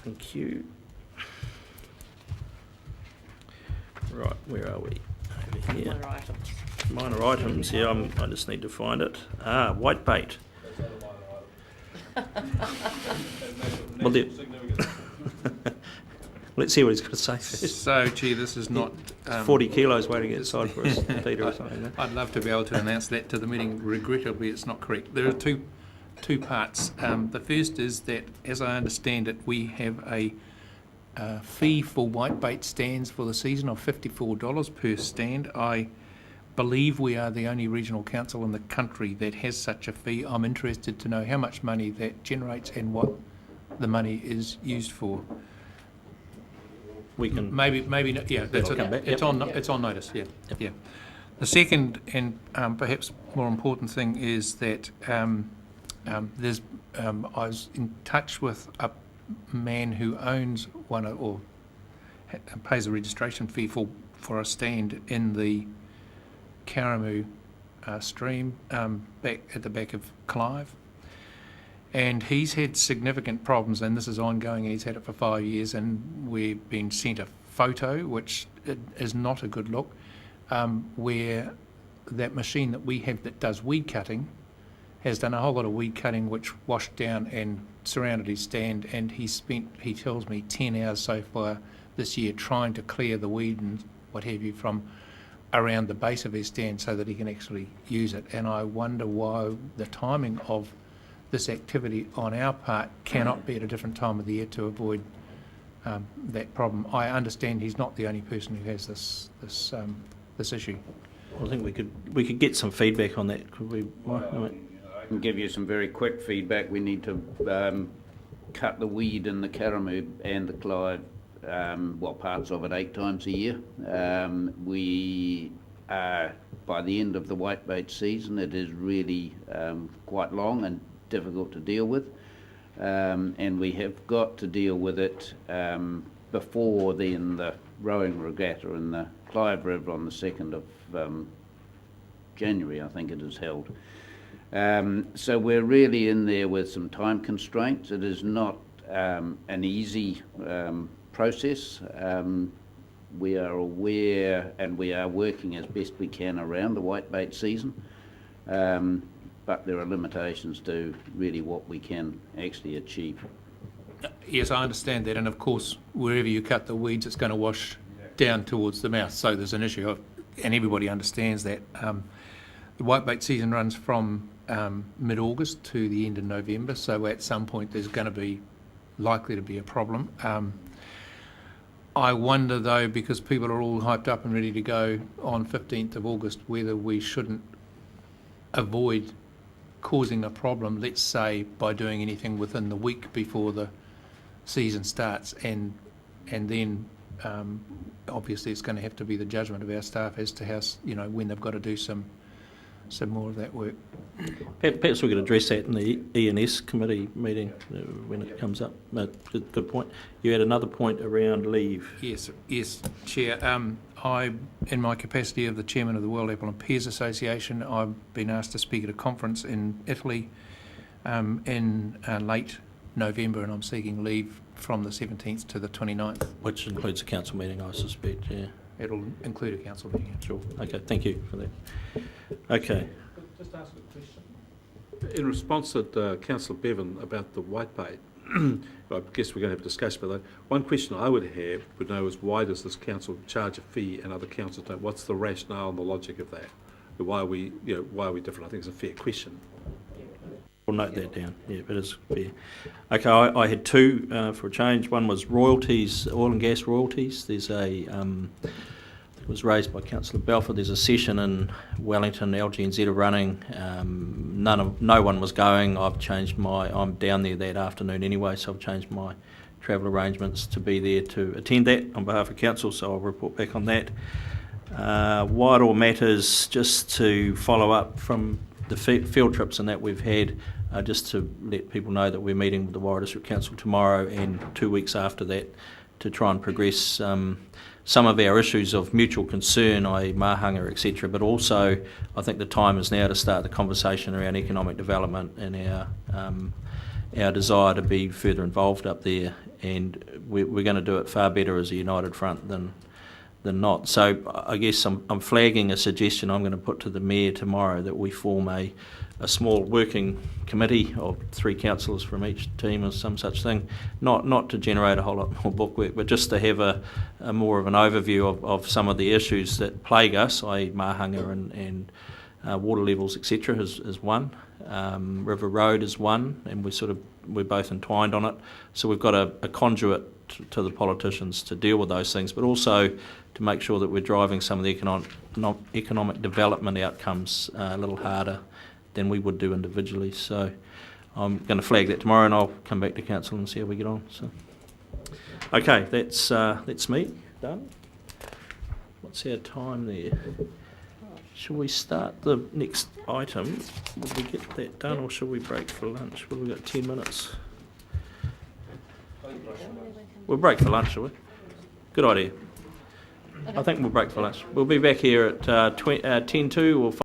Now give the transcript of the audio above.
Thank you. Right, where are we? Over here. Minor items. Minor items, yeah, I just need to find it. White bait. Well, let's see what he's got to say first. So, Chair, this is not... 40 kilos waiting outside for us, Peter, or something. I'd love to be able to announce that to the meeting. Regrettably, it's not correct. There are two parts. The first is that, as I understand it, we have a fee for whitebait stands for the season of $54 per stand. I believe we are the only regional council in the country that has such a fee. I'm interested to know how much money that generates and what the money is used for. We can Maybe not, yeah. That's come back. It's on notice. Yeah, yeah. The second and perhaps more important thing is that I was in touch with a man who owns one or pays a registration fee for a stand in the Karamu stream back at the back of Clive, and he's had significant problems, and this is ongoing. He's had it for 5 years, and we've been sent a photo which is not a good look, where that machine that we have that does weed cutting has done a whole lot of weed cutting which washed down and surrounded his stand, and he tells me 10 hours so far this year trying to clear the weed and what have you from around the base of his stand so that he can actually use it. And I wonder why the timing of this activity on our part cannot be at a different time of the year to avoid that problem. I understand he's not the only person who has this issue. I think we could get some feedback on that, could we? I can give you some very quick feedback. We need to cut the weed in the Karamu and the Clyde, parts of it 8 times a year. We are, by the end of the whitebait season, it is really quite long and difficult to deal with, and we have got to deal with it before then the rowing regatta in the Clive River on the 2nd of January, I think it is held. So we're really in there with some time constraints. It is not an easy process. We are aware and we are working as best we can around the whitebait season, but there are limitations to really what we can actually achieve. Yes, I understand that, and of course wherever you cut the weeds it's going to wash down towards the mouth, so there's an issue of, and everybody understands that. The whitebait season runs from mid-August to the end of November, so at some point there's going to be likely to be a problem. I wonder though, because people are all hyped up and ready to go on 15th of August, whether we shouldn't avoid causing a problem, let's say, by doing anything within the week before the season starts, and then obviously it's going to have to be the judgment of our staff as to how, when they've got to do some more of that work. Perhaps we could address that in the E&S committee meeting when it comes up. Good point. You had another point around leave. Yes, Chair. I, in my capacity of the chairman of the World Apple and Pears Association, I've been asked to speak at a conference in Italy in late November, and I'm seeking leave from the 17th to the 29th. Which includes a council meeting, I suspect, yeah. It'll include a council meeting. Sure. Okay, thank you for that. Okay. Just ask a question. In response to Councillor Bevan about the whitebait, I guess we're going to have a discussion about that. One question I would know is why does this council charge a fee and other councils don't? What's the rationale and the logic of that? Why are we different? I think it's a fair question. We'll note that down. Yeah, it is fair. Okay, I had two for a change. One was royalties, oil and gas royalties. There's it was raised by Councillor Belford. There's a session in Wellington, LGNZ are running. No one was going. I'm down there that afternoon anyway, so I've changed my travel arrangements to be there to attend that on behalf of council, so I'll report back on that. Wider matters, just to follow up from the field trips and that we've had, just to let people know that we're meeting with the Warra District Council tomorrow and 2 weeks after that to try and progress some of our issues of mutual concern, i.e. mahanga, etc. But also, I think the time is now to start the conversation around economic development in our desire to be further involved up there, and we're going to do it far better as a united front than not. So I guess I'm flagging a suggestion I'm going to put to the Mayor tomorrow, that we form a small working committee of 3 councillors from each team or some such thing, not to generate a whole lot more bookwork, but just to have a more of an overview of some of the issues that plague us, i.e. mahanga and water levels, etc. is one. River Road is one, and we're both entwined on it. So we've got a conduit to the politicians to deal with those things, but also to make sure that we're driving some of the economic development outcomes a little harder than we would do individually. So I'm going to flag that tomorrow, and I'll come back to council and see how we get on. So, okay, that's me done. What's our time there? Shall we start the next item? Will we get that done, or shall we break for lunch? Well, we've got 10 minutes. We'll break for lunch, shall we? Good idea. I think we'll break for lunch. We'll be back here at 10 to or